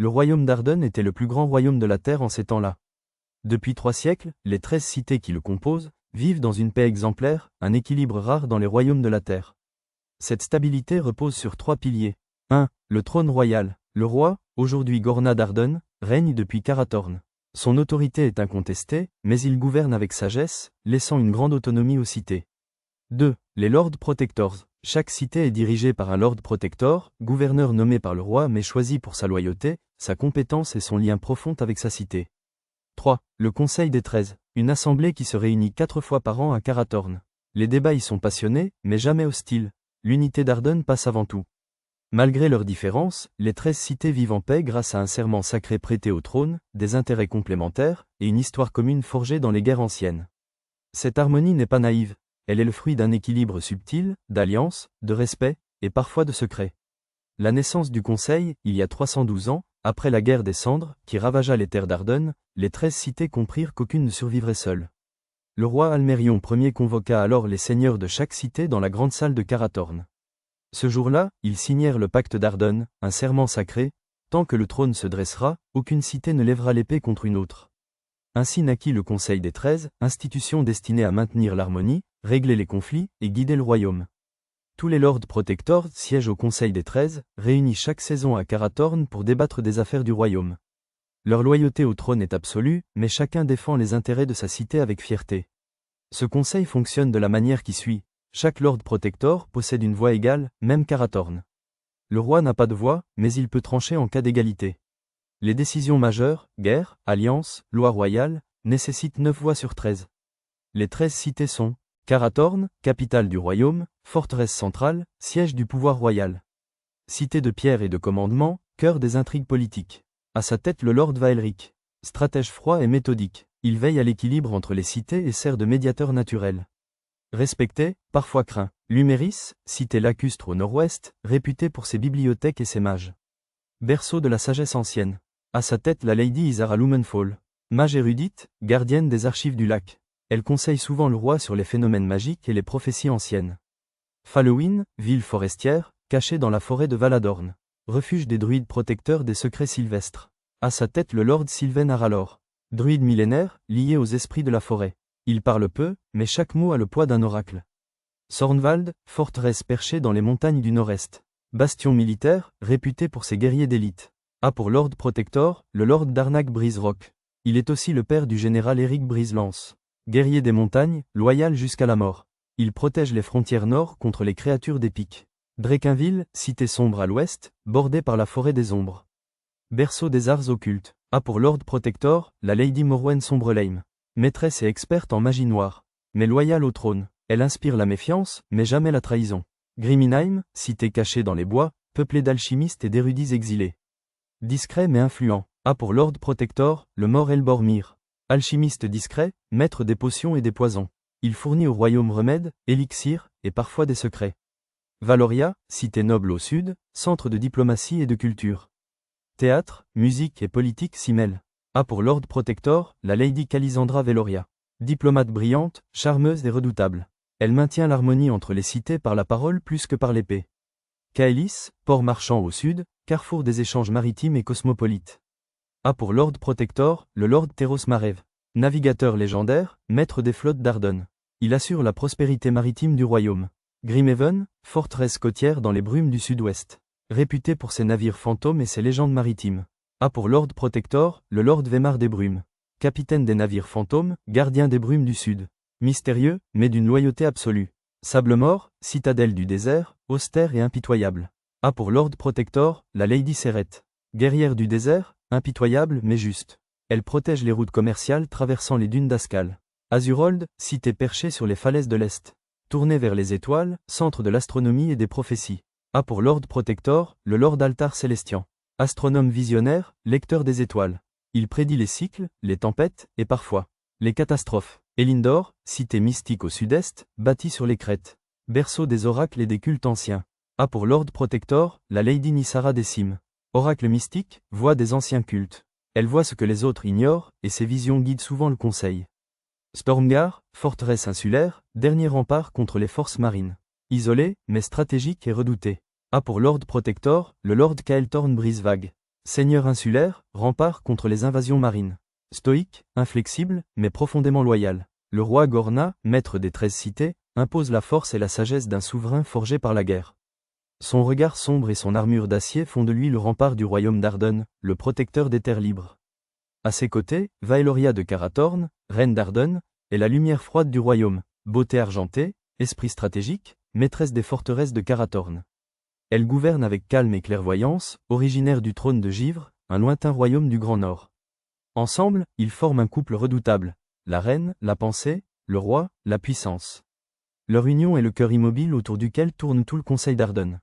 Le royaume d'Arden était le plus grand royaume de la terre en ces temps-là. Depuis 3 siècles, les 13 cités qui le composent vivent dans une paix exemplaire, un équilibre rare dans les royaumes de la terre. Cette stabilité repose sur 3 piliers. 1. Le trône royal. Le roi, aujourd'hui Gorna d'Arden, règne depuis Karathorn. Son autorité est incontestée, mais il gouverne avec sagesse, laissant une grande autonomie aux cités. 2. Les Lord Protectors. Chaque cité est dirigée par un Lord Protector, gouverneur nommé par le roi mais choisi pour sa loyauté, sa compétence et son lien profond avec sa cité. 3. Le Conseil des 13. Une assemblée qui se réunit 4 fois par an à Karathorn. Les débats y sont passionnés, mais jamais hostiles. L'unité d'Arden passe avant tout. Malgré leurs différences, les 13 cités vivent en paix grâce à un serment sacré prêté au trône, des intérêts complémentaires, et une histoire commune forgée dans les guerres anciennes. Cette harmonie n'est pas naïve, elle est le fruit d'un équilibre subtil, d'alliance, de respect, et parfois de secret. La naissance du Conseil, il y a 312 ans, après la guerre des Cendres, qui ravagea les terres d'Arden, les 13 cités comprirent qu'aucune ne survivrait seule. Le roi Almérion Ier convoqua alors les seigneurs de chaque cité dans la grande salle de Karathorn. Ce jour-là, ils signèrent le pacte d'Arden, un serment sacré, tant que le trône se dressera, aucune cité ne lèvera l'épée contre une autre. Ainsi naquit le Conseil des 13, institution destinée à maintenir l'harmonie, régler les conflits et guider le royaume. Tous les Lords Protectors siègent au Conseil des 13, réunis chaque saison à Karathorn pour débattre des affaires du royaume. Leur loyauté au trône est absolue, mais chacun défend les intérêts de sa cité avec fierté. Ce conseil fonctionne de la manière qui suit. Chaque Lord Protector possède une voix égale, même Karathorn. Le roi n'a pas de voix, mais il peut trancher en cas d'égalité. Les décisions majeures, guerre, alliance, loi royale, nécessitent 9 voix sur 13. Les 13 cités sont Karathorn, capitale du royaume, forteresse centrale, siège du pouvoir royal. Cité de pierre et de commandement, cœur des intrigues politiques. À sa tête le Lord Vaelric. Stratège froid et méthodique, il veille à l'équilibre entre les cités et sert de médiateur naturel. Respecté, parfois craint. Luméris, cité lacustre au nord-ouest, réputée pour ses bibliothèques et ses mages. Berceau de la sagesse ancienne. À sa tête la Lady Isara Lumenfall. Mage érudite, gardienne des archives du lac. Elle conseille souvent le roi sur les phénomènes magiques et les prophéties anciennes. Fallowin, ville forestière, cachée dans la forêt de Valadorn. Refuge des druides protecteurs des secrets sylvestres. À sa tête le Lord Sylvain Aralor. Druide millénaire, lié aux esprits de la forêt. Il parle peu, mais chaque mot a le poids d'un oracle. Sornwald, forteresse perchée dans les montagnes du nord-est. Bastion militaire, réputé pour ses guerriers d'élite. A pour Lord Protector, le Lord Darnak Briserock. Il est aussi le père du général Eric Briselance. Guerrier des montagnes, loyal jusqu'à la mort. Il protège les frontières nord contre les créatures des pics. Drakenville, cité sombre à l'ouest, bordée par la forêt des ombres. Berceau des arts occultes. A pour Lord Protector, la Lady Morwen Sombrelheim. Maîtresse et experte en magie noire. Mais loyale au trône. Elle inspire la méfiance, mais jamais la trahison. Griminheim, cité cachée dans les bois, peuplée d'alchimistes et d'érudits exilés. Discret mais influent. A pour Lord Protector, le mort Elbormir. Alchimiste discret, maître des potions et des poisons. Il fournit au royaume remèdes, élixirs, et parfois des secrets. Valoria, cité noble au sud, centre de diplomatie et de culture. Théâtre, musique et politique s'y mêlent. A pour Lord Protector, la Lady Calisandra Veloria. Diplomate brillante, charmeuse et redoutable. Elle maintient l'harmonie entre les cités par la parole plus que par l'épée. Kaelis, port marchand au sud, carrefour des échanges maritimes et cosmopolites. A pour Lord Protector, le Lord Theros Marev. Navigateur légendaire, maître des flottes d'Arden. Il assure la prospérité maritime du royaume. Grimhaven, forteresse côtière dans les brumes du sud-ouest. Réputé pour ses navires fantômes et ses légendes maritimes. A pour Lord Protector, le Lord Vémar des Brumes. Capitaine des navires fantômes, gardien des brumes du sud. Mystérieux, mais d'une loyauté absolue. Sable-mort, citadelle du désert, austère et impitoyable. A pour Lord Protector, la Lady Serette. Guerrière du désert, impitoyable mais juste. Elle protège les routes commerciales traversant les dunes d'Ascal. Azurold, cité perchée sur les falaises de l'Est. Tournée vers les étoiles, centre de l'astronomie et des prophéties. A pour Lord Protector, le Lord Altar Célestian. Astronome visionnaire, lecteur des étoiles. Il prédit les cycles, les tempêtes, et parfois, les catastrophes. Elindor, cité mystique au sud-est, bâtie sur les crêtes. Berceau des oracles et des cultes anciens. A pour Lord Protector, la Lady Nissara des cimes. Oracle mystique, voix des anciens cultes. Elle voit ce que les autres ignorent, et ses visions guident souvent le conseil. Stormgar, forteresse insulaire, dernier rempart contre les forces marines. Isolée, mais stratégique et redoutée. A pour Lord Protector, le Lord Kaeltorn Brisevague. Seigneur insulaire, rempart contre les invasions marines. Stoïque, inflexible, mais profondément loyal. Le roi Gorna, maître des 13 cités, impose la force et la sagesse d'un souverain forgé par la guerre. Son regard sombre et son armure d'acier font de lui le rempart du royaume d'Arden, le protecteur des terres libres. À ses côtés, Vaeloria de Karathorn, reine d'Arden, est la lumière froide du royaume, beauté argentée, esprit stratégique, maîtresse des forteresses de Karathorn. Elle gouverne avec calme et clairvoyance, originaire du trône de Givre, un lointain royaume du Grand Nord. Ensemble, ils forment un couple redoutable, la reine, la pensée, le roi, la puissance. Leur union est le cœur immobile autour duquel tourne tout le conseil d'Arden.